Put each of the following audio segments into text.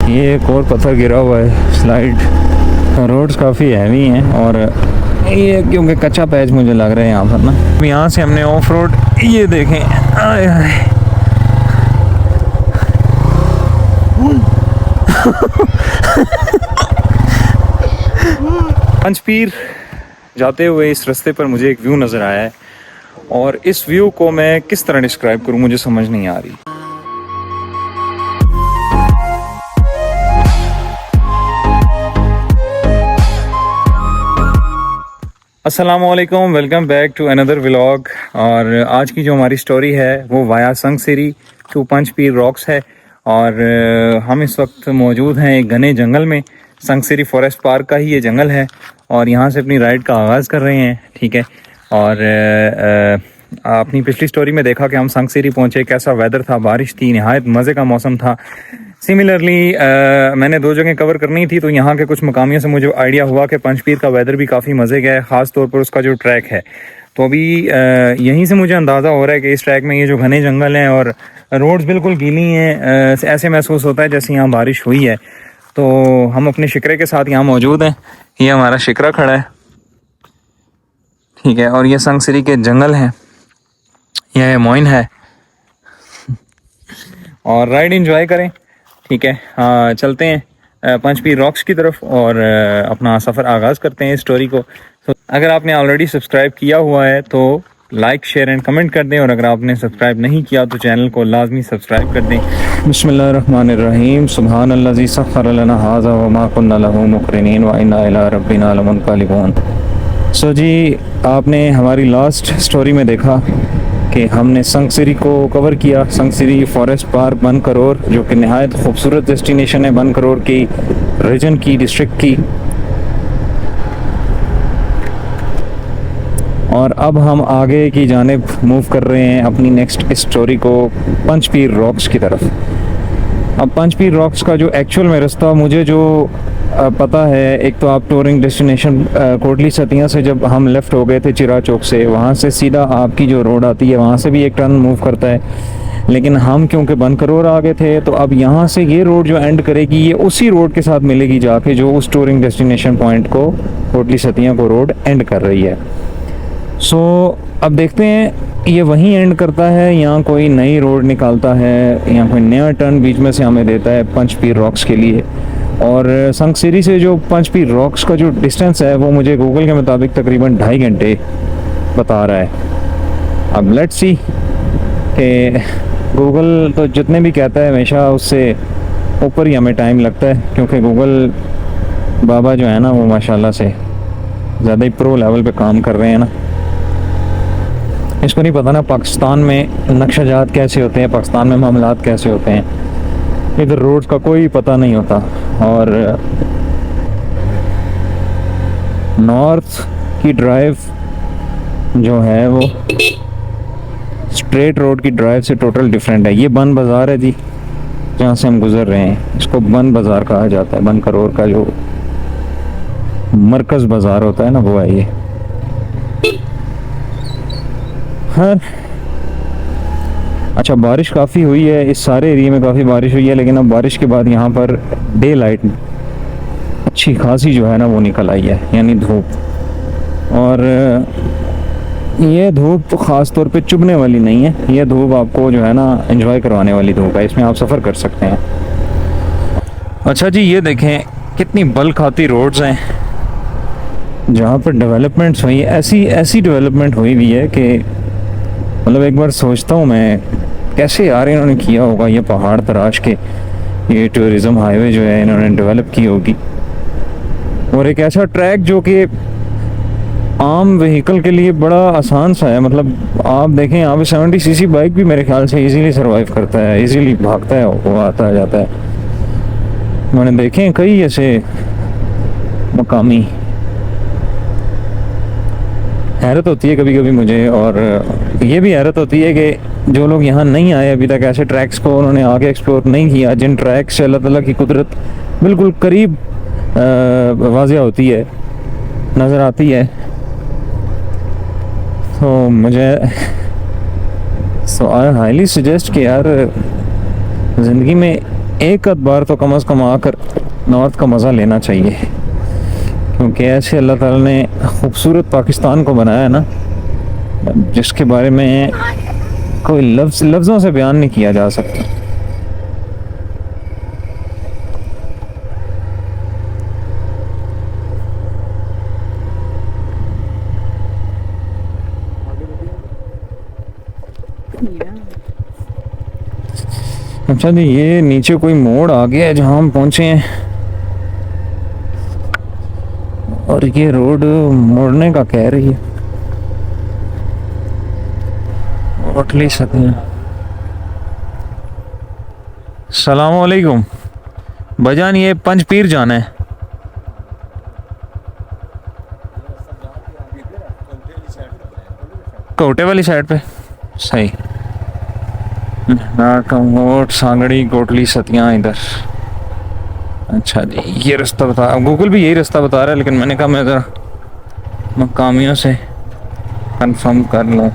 ये एक और पत्थर गिरा हुआ है, स्लाइड। रोड्स काफ़ी हैवी हैं और ये क्योंकि कच्चा पैच मुझे लग रहा है यहाँ पर ना। यहाँ से हमने ऑफ रोड, ये देखें, आए हाय पंचपीर जाते हुए इस रास्ते पर मुझे एक व्यू नज़र आया है और इस व्यू को मैं किस तरह डिस्क्राइब करूँ मुझे समझ नहीं आ रही। अस्सलामुअलैकुम, welcome back to another vlog. और आज की जो हमारी स्टोरी है वो via Sangsiri to Panjpir rocks है और हम इस वक्त मौजूद हैं एक घने जंगल में। संगसिरी फॉरेस्ट पार्क का ही ये जंगल है और यहाँ से अपनी राइड का आगाज़ कर रहे हैं, ठीक है। और अपनी पिछली स्टोरी में देखा कि हम संगसिरी पहुँचे, कैसा वेदर था, बारिश थी, नहायत मज़े का मौसम था। सिमिलरली मैंने दो जगह कवर करनी थी तो यहाँ के कुछ मकामियों से मुझे आइडिया हुआ कि पंचपीर का वेदर भी काफ़ी मज़े का है, ख़ास तौर पर उसका जो ट्रैक है। तो अभी यहीं से मुझे अंदाज़ा हो रहा है कि इस ट्रैक में ये जो घने जंगल हैं और रोड्स बिल्कुल गीली हैं, ऐसे महसूस होता है जैसे यहाँ बारिश हुई है। तो हम अपने शिकरे के साथ यहाँ मौजूद हैं, ये हमारा शिकरा खड़ा है, ठीक है। और ये संगसिरी के जंगल हैं, यह मोइन है और राइड एंजॉय करें, ठीक है। चलते हैं पंचपीर रॉक्स की तरफ और अपना सफ़र आगाज़ करते हैं इस स्टोरी को। तो अगर आपने ऑलरेडी सब्सक्राइब किया हुआ है तो लाइक शेयर एंड कमेंट कर दें और अगर आपने सब्सक्राइब नहीं किया तो चैनल को लाजमी सब्सक्राइब कर दें। बिस्मिल्लाहिर्रहमानिर्रहीम, सुब्हानल्लज़ी सख़्ख़र लना हाज़ा व मा कुन्ना लहू मुक़रिनीन व इन्ना इला रब्बिना लमुनक़लिबून। सो जी, आपने हमारी लास्ट स्टोरी में देखा कि हमने संगसिरी को कवर किया, संगसिरी फॉरेस्ट पार्क बन करोर, जो कि नहायत खूबसूरत डेस्टिनेशन है बन करोर की रीजन की, डिस्ट्रिक्ट की। और अब हम आगे की जानिब मूव कर रहे हैं अपनी नेक्स्ट स्टोरी को पंचपीर रॉक्स की तरफ। अब पंचपीर रॉक्स का जो एक्चुअल में रास्ता मुझे जो पता है, एक तो आप टूरिंग डेस्टिनेशन कोटली सतिया से जब हम लेफ़्ट हो गए थे चिरा चौक से, वहाँ से सीधा आपकी जो रोड आती है वहाँ से भी एक टर्न मूव करता है। लेकिन हम क्योंकि बनकरोर आ गए थे तो अब यहाँ से ये रोड जो एंड करेगी ये उसी रोड के साथ मिलेगी जाके जो उस टूरिंग डेस्टिनेशन पॉइंट को, कोटली सतिया को रोड एंड कर रही है। सो अब देखते हैं ये वहीं एंड करता है या कोई नई रोड निकालता है या कोई नया टर्न बीच में से हमें देता है पंचपीर रॉक्स के लिए। और संगसिरी से जो पंचपीर रॉक्स का जो डिस्टेंस है वो मुझे गूगल के मुताबिक तकरीबन 2.5 घंटे बता रहा है। अब लेट्स सी कि गूगल तो जितने भी कहता है हमेशा उससे ऊपर ही हमें टाइम लगता है, क्योंकि गूगल बाबा जो है ना वो माशाल्लाह से ज़्यादा ही प्रो लेवल पे काम कर रहे हैं ना। इसको नहीं पता ना पाकिस्तान में नक्शाजात कैसे होते हैं, पाकिस्तान में मामलात कैसे होते हैं, इधर रोड्स का कोई पता नहीं होता। और नॉर्थ की ड्राइव जो है वो स्ट्रेट रोड की ड्राइव से टोटल डिफरेंट है। ये बन बाज़ार है जी, जहाँ से हम गुज़र रहे हैं, इसको बन बाज़ार कहा जाता है। बन करोर का जो मरकज़ बाज़ार होता है ना वो है ये। हाँ, अच्छा, बारिश काफ़ी हुई है, इस सारे एरिया में काफ़ी बारिश हुई है, लेकिन अब बारिश के बाद यहाँ पर डे लाइट अच्छी खासी जो है ना वो निकल आई है, यानी धूप। और ये धूप ख़ास तौर पे चुभने वाली नहीं है, ये धूप आपको जो है ना एंजॉय करवाने वाली धूप है, इसमें आप सफ़र कर सकते हैं। अच्छा जी, ये देखें कितनी बल खाती रोड्स हैं जहाँ पर डेवलपमेंट्स हुई, ऐसी डेवलपमेंट हुई हुई है कि मतलब एक बार सोचता हूँ मैं कैसे यार इन्होंने किया होगा, ये पहाड़ तराश के ये टूरिज़म हाईवे जो है इन्होंने डेवलप की होगी। और एक ऐसा ट्रैक जो कि आम व्हीकल के लिए बड़ा आसान सा है, मतलब आप देखें यहाँ पे 70 सीसी बाइक भी मेरे ख्याल से इजीली सरवाइव करता है, इजीली भागता है, वो आता जाता है। मैंने देखे कई ऐसे मकामी, हैरत होती है कभी कभी मुझे। और ये भी हैरत होती है कि जो लोग यहाँ नहीं आए अभी तक, ऐसे ट्रैक्स को उन्होंने आगे एक्सप्लोर नहीं किया, जिन ट्रैक से अल्लाह ताला की कुदरत बिल्कुल करीब वाज़िया होती है, नज़र आती है। तो मुझे आई हाईली सजेस्ट कि यार ज़िंदगी में एक आध बार तो कम से कम आकर नॉर्थ का मज़ा लेना चाहिए, क्योंकि ऐसे अल्लाह ताला ने खूबसूरत पाकिस्तान को बनाया है ना, जिसके बारे में कोई लफ्ज़ों से बयान नहीं किया जा सकता। अच्छा जी, ये नीचे कोई मोड़ आ गया है जहाँ हम पहुँचे हैं, और ये रोड मुड़ने का कह रही है। कोटली सतिया। सलामुअलैकुम भाईजान, ये पंचपीर जाना है। कोटे वाली साइड पे सही। नाटमोट सांगड़ी कोटली सतिया इधर। अच्छा जी, ये रास्ता बता, गूगल भी यही रास्ता बता रहा है, लेकिन मैंने कहा मैं ज़रा मकामियों से कंफर्म कर लूँ।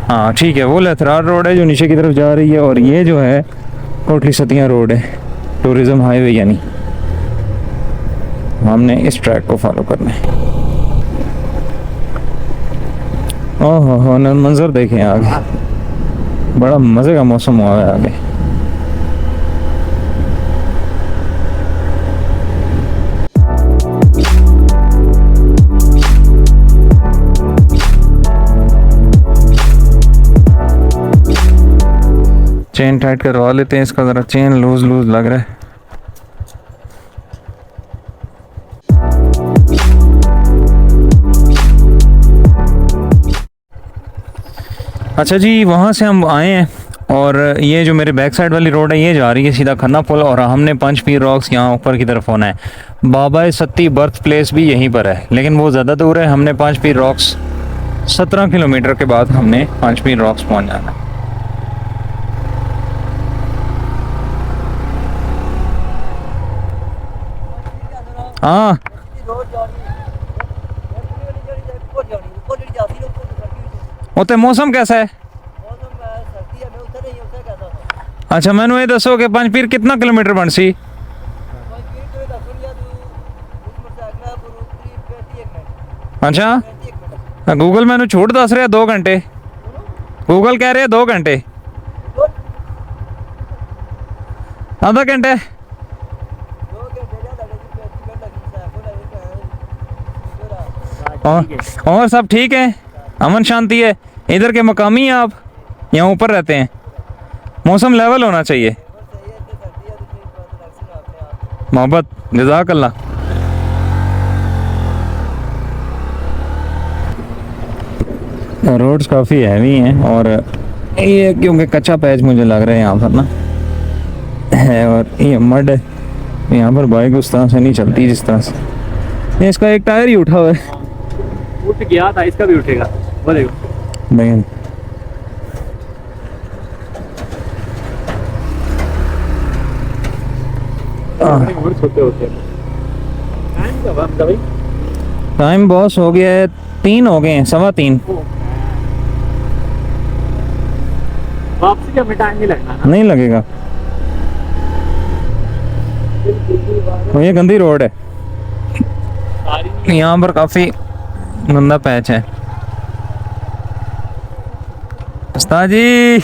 हाँ ठीक है, वो लथरार रोड है जो नीचे की तरफ जा रही है, और ये जो है कोटली सतिया रोड है, टूरिज्म हाईवे, यानी हमने इस ट्रैक को फॉलो करना है। ओहो, मंजर देखें आगे, बड़ा मज़े का मौसम हुआ है आगे। चेन टाइट करवा लेते हैं इसका, ज़रा चेन लूज लग रहा है। अच्छा जी, वहाँ से हम आए हैं, और ये जो मेरे बैक साइड वाली रोड है ये जा रही है सीधा खन्ना पुल, और हमने पंचपीर रॉक्स यहाँ ऊपर की तरफ होना है। बाबा सत्ती बर्थ प्लेस भी यहीं पर है, लेकिन वो ज़्यादा दूर है। हमने पंचपीर रॉक्स 17 किलोमीटर के बाद हमने पंचपीर रॉक्स पहुँच जाना है। हाँ उत्ते मौसम कैसा है? अच्छा, मैंने ये दसो कि पंचपीर कितना किलोमीटर बन सी? अच्छा, गूगल मैंने छूट दस रहा 2 घंटे, गूगल कह रहे हैं 2 घंटे, आधा घंटे। और सब ठीक है, अमन शांति है? इधर के मकामी हैं आप, यहाँ ऊपर रहते हैं? मौसम लेवल होना चाहिए। मोहब्बत, जज़ाकल्लाह। रोड्स काफ़ी हैवी हैं, और ये क्योंकि कच्चा पैच मुझे लग रहा है यहाँ पर ना है, और ये मड है, यहाँ पर बाइक उस तरह से नहीं चलती जिस तरह से। इसका एक टायर ही उठा हुआ है, उठ गया था, इसका भी उठेगा, वो देखो नहीं। छोटे होते हैं। टाइम बॉस हो गया है, 3 हो गए हैं, 3:15। वापसी का टाइम नहीं लगना ना? नहीं लगेगा, तो ये गंदी रोड है, यहाँ पर काफ़ी गंदा पैच है। उस्ताद जी,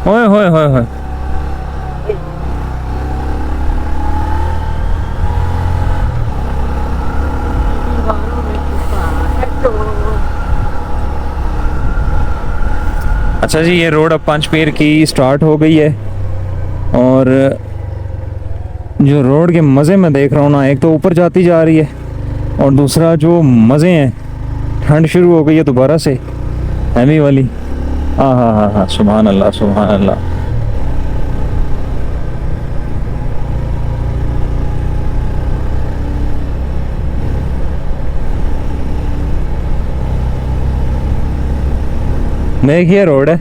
ओए होए होए होए, अच्छा जी, ये रोड अब पंचपीर की स्टार्ट हो गई है, और जो रोड के मज़े में देख रहा हूँ ना, एक तो ऊपर जाती जा रही है, और दूसरा जो मज़े हैं, ठंड शुरू हो गई है दोबारा से हैवी वाली। हाँ हाँ हाँ हाँ, सुभान अल्लाह सुभान अल्लाह। देखिए रोड है,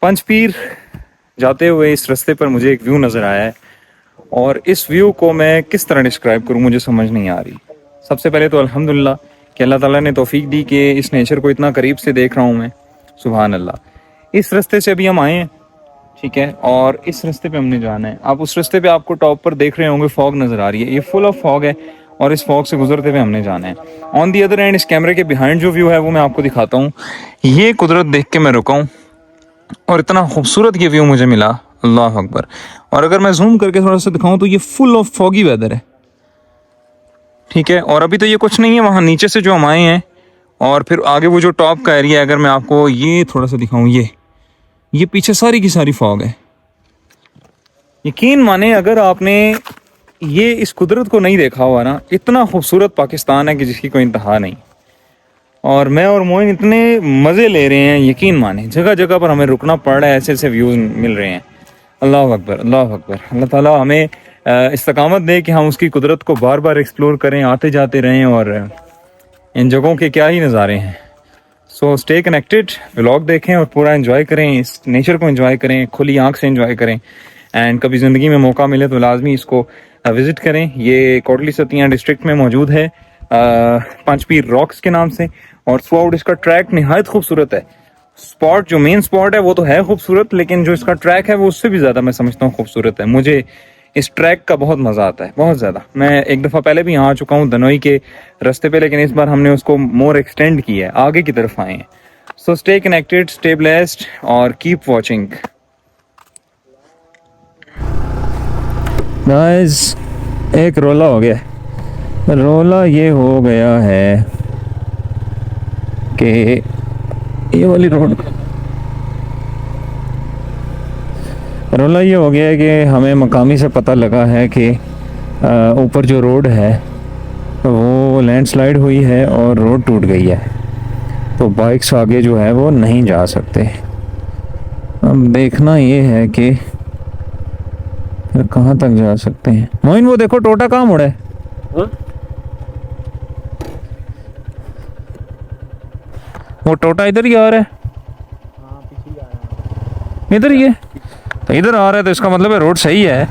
पंचपीर जाते हुए इस रास्ते पर मुझे एक व्यू नज़र आया है, और इस व्यू को मैं किस तरह डिस्क्राइब करूं मुझे समझ नहीं आ रही। सबसे पहले तो अल्हम्दुलिल्लाह कि अल्लाह ताला ने तौफीक दी कि इस नेचर को इतना करीब से देख रहा हूं मैं, सुभान अल्लाह। इस रास्ते से अभी हम आए हैं, ठीक है, और इस रास्ते पे हमने जाना है। आप उस रास्ते पे आपको टॉप पर देख रहे होंगे फॉग नज़र आ रही है, ये फुल ऑफ फॉग है, और इस फॉग से गुजरते हुए हमने जाना है। ऑन दी अदर एंड इस कैमरे के बिहाइंड जो व्यू है वो मैं आपको दिखाता हूँ। ये कुदरत देख के मैं रुका हूँ और इतना खूबसूरत ये व्यू मुझे मिला, अल्लाह अकबर। और अगर मैं जूम करके थोड़ा सा दिखाऊं तो ये फुल ऑफ फॉगी वेदर है, ठीक है। और अभी तो ये कुछ नहीं है, वहाँ नीचे से जो हम आए हैं और फिर आगे वो जो टॉप का एरिया है, अगर मैं आपको ये थोड़ा सा दिखाऊं, ये पीछे सारी की सारी फॉग है। यकीन माने अगर आपने ये इस कुदरत को नहीं देखा हुआ ना, इतना खूबसूरत पाकिस्तान है कि जिसकी कोई इंतहा नहीं। और मैं और मोइन इतने मज़े ले रहे हैं, यकीन माने जगह जगह पर हमें रुकना पड़ रहा है, ऐसे ऐसे व्यूज़ मिल रहे हैं। अल्लाह अकबर, अल्लाह अकबर। अल्लाह ताला हमें इस्तकामत दे कि हम उसकी कुदरत को बार बार एक्सप्लोर करें, आते जाते रहें, और इन जगहों के क्या ही नज़ारे हैं। सो स्टे कनेक्टेड, व्लॉग देखें और पूरा एंजॉय करें, इस नेचर को एंजॉय करें, खुली आंख से एंजॉय करें। एंड कभी ज़िंदगी में मौका मिले तो लाजमी इसको विज़िट करें। ये कोटली सतियाँ डिस्ट्रिक्ट में मौजूद है, पंचपीर रॉक्स के नाम से। और थ्रू आउट इसका ट्रैक निहायत खूबसूरत है। स्पॉट जो मेन स्पॉट है वो तो है खूबसूरत, लेकिन जो इसका ट्रैक है वो उससे भी ज़्यादा मैं समझता हूँ खूबसूरत है। मुझे इस ट्रैक का बहुत मज़ा आता है, बहुत ज़्यादा। मैं एक दफ़ा पहले भी यहाँ आ चुका हूँ दनोई के रास्ते पे, लेकिन इस बार हमने उसको मोर एक्सटेंड किया है, आगे की तरफ आए हैं। So stay connected, stay blessed और कीप वॉचिंग। गाइस, एक रोला हो गया। रोला ये हो गया है कि ये वाली रोला ये हो गया है कि हमें मकामी से पता लगा है कि ऊपर जो रोड है वो लैंडस्लाइड हुई है और रोड टूट गई है, तो बाइक्स आगे जो है वो नहीं जा सकते। अब देखना ये है कि फिर कहाँ तक जा सकते हैं। मोइन वो देखो टोटा कहाँ मुड़ा है। वो टोटा इधर ही आ रहा है, इधर ही है, तो इधर आ रहा है तो इसका मतलब है रोड सही है।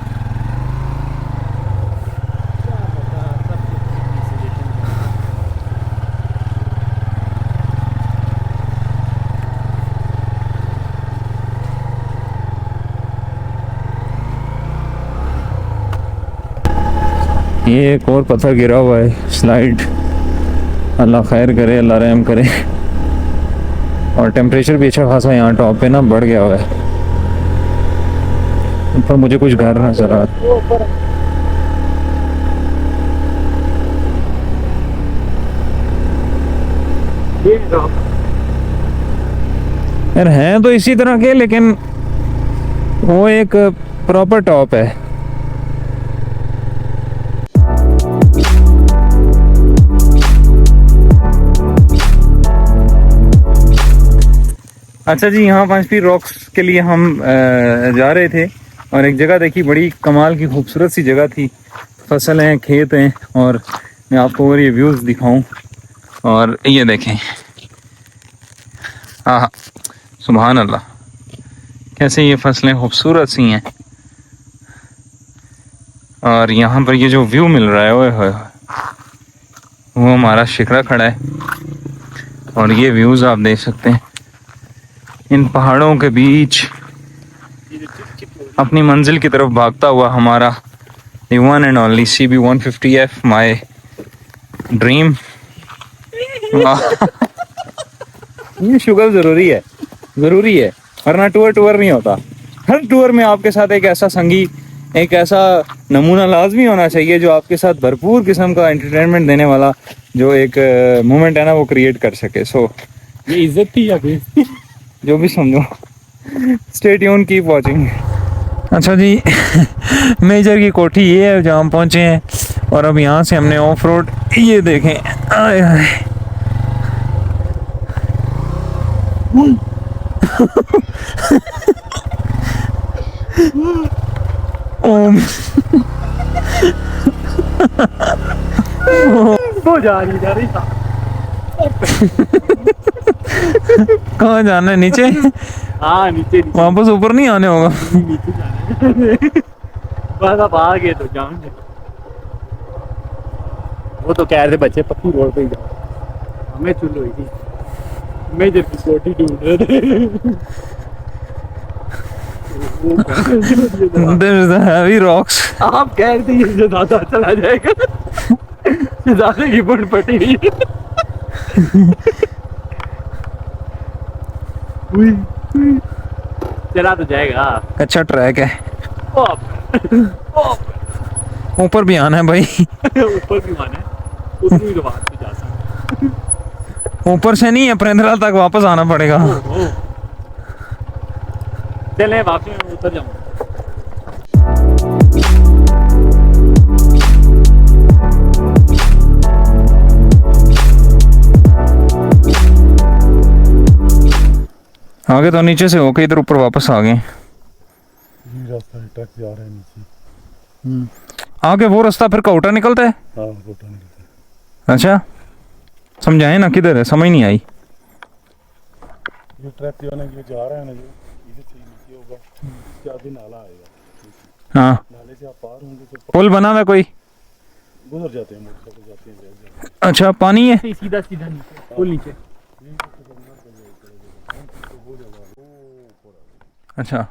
ये एक और पत्थर गिरा हुआ है, स्लाइड। अल्लाह खैर करे, अल्लाह रहम करे। और टेम्परेचर भी अच्छा खासा यहाँ टॉप पे ना बढ़ गया हुआ है। ऊपर मुझे कुछ घर नजर आ यार, हैं तो इसी तरह के, लेकिन वो एक प्रॉपर टॉप है। अच्छा जी, यहाँ पंचपीर रॉक्स के लिए हम जा रहे थे और एक जगह देखी, बड़ी कमाल की खूबसूरत सी जगह थी। फसल हैं, खेत हैं, और मैं आपको और ये व्यूज़ दिखाऊं। और ये देखें, हाँ सुभान अल्लाह, कैसे ये फसलें खूबसूरत सी हैं। और यहाँ पर ये जो व्यू मिल रहा है वो हमारा शिकरा खड़ा है, और ये व्यूज़ आप देख सकते हैं इन पहाड़ों के बीच अपनी मंजिल की तरफ भागता हुआ हमारा the one and only CB150F, my dream। ये शुगर ज़रूरी है, वरना टूर नहीं होता। हर टूर में आपके साथ एक ऐसा संगी, एक ऐसा नमूना लाजमी होना चाहिए जो आपके साथ भरपूर किस्म का एंटरटेनमेंट देने वाला जो एक मोमेंट है ना, वो क्रिएट कर सके। सो ये इज्जत थी या फिर जो भी समझो। Stay tune, keep watching. अच्छा जी, मेजर की कोठी ये है जहाँ हम पहुँचे हैं, और अब यहाँ से हमने ऑफ रोड, ये देखें, आए हाय तो जा रही था। कहाँ जाना है, नीचे? हाँ नीचे नीचे वापस ऊपर नहीं आने होगा। नीचे जाना है। बस अब आ गए तो जाएंगे। वो तो कह रहे थे बच्चे पक्की रोड पे ही जाओ, हमें चुन हुई थी, मेजर की कोठी ढूंढ रहे थे। There's the heavy rocks. आप कह रहे थे ये जो ज्यादा चला जाएगा, ज्यादा की बुढ़ पटी हुई है। उई, उई। चला तो जाएगा। अच्छा ट्रैक है, ओप, ऊपर भी आना है भाई। ऊपर भी माना है, उतनी तो बात भी जा सकती। ऊपर से नहीं है, प्रेंद्रा तक वापस आना पड़ेगा। चले वापसी में उतर जाऊंगा। आगे तो नीचे से होके इधर ऊपर वापस आ गए। यही रास्ता है, ट्रक जा रहा है नीचे। आगे वो रास्ता फिर कौटा निकलता है। हाँ रोटा निकलता अच्छा समझाए ना, किधर है, समझ नहीं आई। है। ये ट्रक जो है ना, ये जा रहा है ना, जो इधर से नीचे होगा, इसके आगे नाला आएगा। हाँ नाले से आप पार होंगे तो पुल बना हुआ है कोई। गुजर जाते हैं, मोटरसाइकिल जाते हैं, बैठ जाते हैं। अच्छा पानी है। सीधा सीधा नीचे, पुल नीचे। अच्छा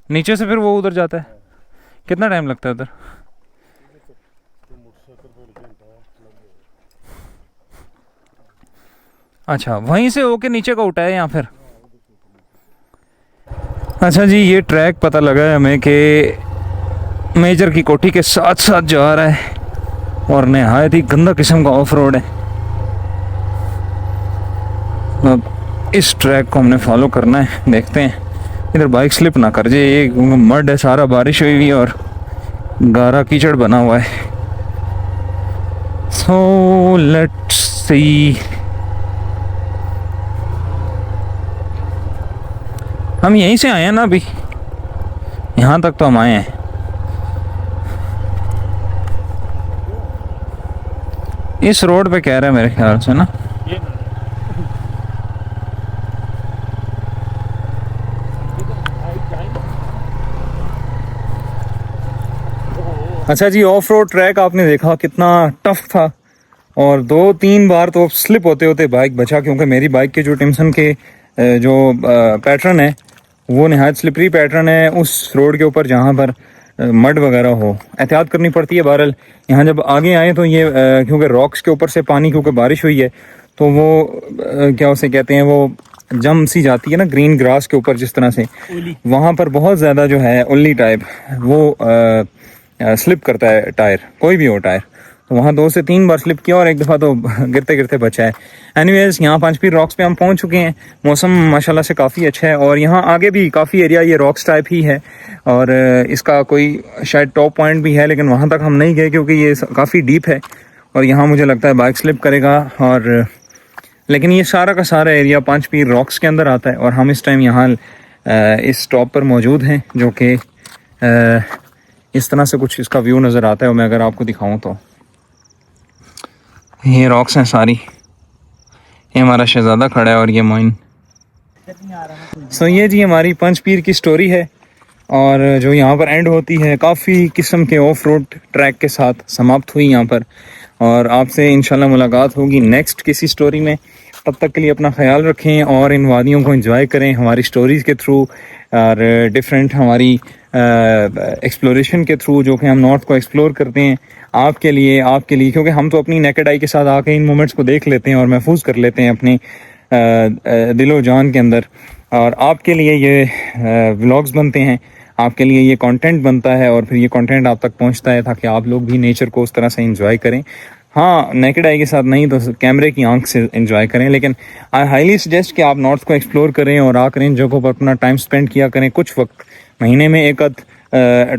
नीचे से फिर वो उधर जाता है। कितना टाइम लगता है उधर? तो मोटरसाइकिल पर घंटा लग जाएगा। अच्छा वहीं से होके नीचे का उठा है यहाँ फिर। अच्छा जी, ये ट्रैक पता लगा है हमें कि मेजर की कोठी के साथ साथ जा रहा है और नहायत ही गंदा किस्म का ऑफ रोड है। अब इस ट्रैक को हमने फॉलो करना है, देखते हैं इधर बाइक स्लिप ना कर जाए। ये मड है सारा, बारिश हुई हुई है और गारा कीचड़ बना हुआ है। So let's see. हम यहीं से आए हैं ना, अभी यहाँ तक तो हम आए हैं। इस रोड पे कह रहे हैं मेरे ख्याल से ना। ये ना अच्छा जी, ऑफ रोड ट्रैक आपने देखा कितना टफ था और 2-3 बार तो स्लिप होते होते बाइक बचा, क्योंकि मेरी बाइक के जो टिम्सन के जो पैटर्न है वो नहायत स्लिपरी पैटर्न है उस रोड के ऊपर जहाँ पर मड वगैरह हो। एहतियात करनी पड़ती है। बहरहाल यहाँ जब आगे आए तो ये क्योंकि रॉक्स के ऊपर से पानी, क्योंकि बारिश हुई है तो वो क्या उसे कहते हैं, वो जम सी जाती है ना ग्रीन ग्रास के ऊपर जिस तरह से, वहाँ पर बहुत ज़्यादा जो है ओली टाइप वो स्लिप करता है टायर, कोई भी हो टायर। तो वहाँ 2 से 3 बार स्लिप किया और एक दफ़ा तो गिरते गिरते बचा है। एनीवेज यहाँ पांचपीर रॉक्स पे हम पहुँच चुके हैं। मौसम माशाल्लाह से काफ़ी अच्छा है और यहाँ आगे भी काफ़ी एरिया ये रॉक्स टाइप ही है और इसका कोई शायद टॉप पॉइंट भी है, लेकिन वहाँ तक हम नहीं गए क्योंकि ये काफ़ी डीप है और यहाँ मुझे लगता है बाइक स्लिप करेगा। और लेकिन ये सारा का सारा एरिया पांचपीर रॉक्स के अंदर आता है और हम इस टाइम यहाँ इस टॉप पर मौजूद हैं, जो कि इस तरह से कुछ इसका व्यू नज़र आता है। और मैं अगर आपको दिखाऊं तो ये रॉक्स हैं सारी। ये हमारा शहजादा खड़ा है और ये मोइन। सो ये जी हमारी पंचपीर की स्टोरी है और जो यहाँ पर एंड होती है काफ़ी किस्म के ऑफ रोड ट्रैक के साथ समाप्त हुई यहाँ पर। और आपसे इंशाल्लाह मुलाकात होगी नेक्स्ट किसी स्टोरी में। तब तक के लिए अपना ख्याल रखें और इन वादियों को एंजॉय करें हमारी स्टोरीज़ के थ्रू और डिफरेंट हमारी एक्सप्लोरेशन के थ्रू, जो कि हम नॉर्थ को एक्सप्लोर करते हैं आपके लिए क्योंकि हम तो अपनी नेकेड आई के साथ आके इन मोमेंट्स को देख लेते हैं और महफूज कर लेते हैं अपने दिलो जान के अंदर। और आपके लिए ये व्लॉग्स बनते हैं, आपके लिए ये कंटेंट बनता है और फिर ये कंटेंट आप तक पहुंचता है ताकि आप लोग भी नेचर को उस तरह से एंजॉय करें। हाँ, नेकेड आई के साथ नहीं तो कैमरे की आंख से एंजॉय करें, लेकिन आई हाईली सजेस्ट कि आप नॉर्थ को एक्सप्लोर करें और आकर इन जगहों पर अपना टाइम स्पेंड किया करें। कुछ वक्त महीने में एक आध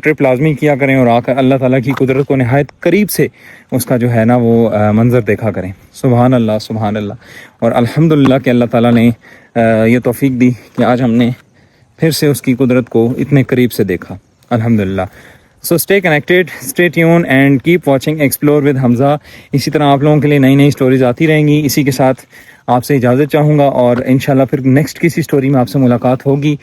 ट्रिप लाजमी किया करें और आकर अल्लाह ताला की कुदरत को नहायत करीब से उसका जो है ना वो मंज़र देखा करें। सुभान अल्लाह, सुभान अल्लाह। और अल्हम्दुलिल्लाह कि अल्लाह ताला ने ये तौफीक दी कि आज हमने फिर से उसकी कुदरत को इतने करीब से देखा, अल्हम्दुलिल्लाह। So stay connected, stay tune and keep watching explore with Hamza. इसी तरह आप लोगों के लिए नई नई स्टोरीज आती रहेंगी। इसी के साथ आपसे इजाज़त चाहूँगा और इंशाल्लाह फिर नेक्स्ट किसी स्टोरी में आपसे मुलाकात होगी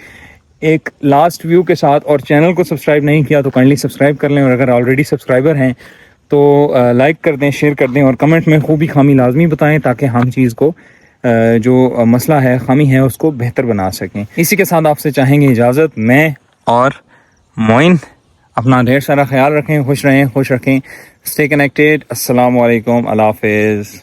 एक लास्ट व्यू के साथ। और चैनल को सब्सक्राइब नहीं किया तो काइंडली सब्सक्राइब कर लें, और अगर ऑलरेडी सब्सक्राइबर हैं तो लाइक कर दें, शेयर कर दें और कमेंट में खूबी खामी लाजमी बताएं ताकि हम चीज़ को जो मसला है, खामी है, उसको बेहतर बना सकें। इसी के साथ आपसे चाहेंगे इजाज़त, मैं और मोइन। अपना ढेर सारा ख्याल रखें, खुश रहें, खुश रखें, स्टे कनेक्टेड। अस्सलाम वालेकुम, अल्लाह हाफ़िज़।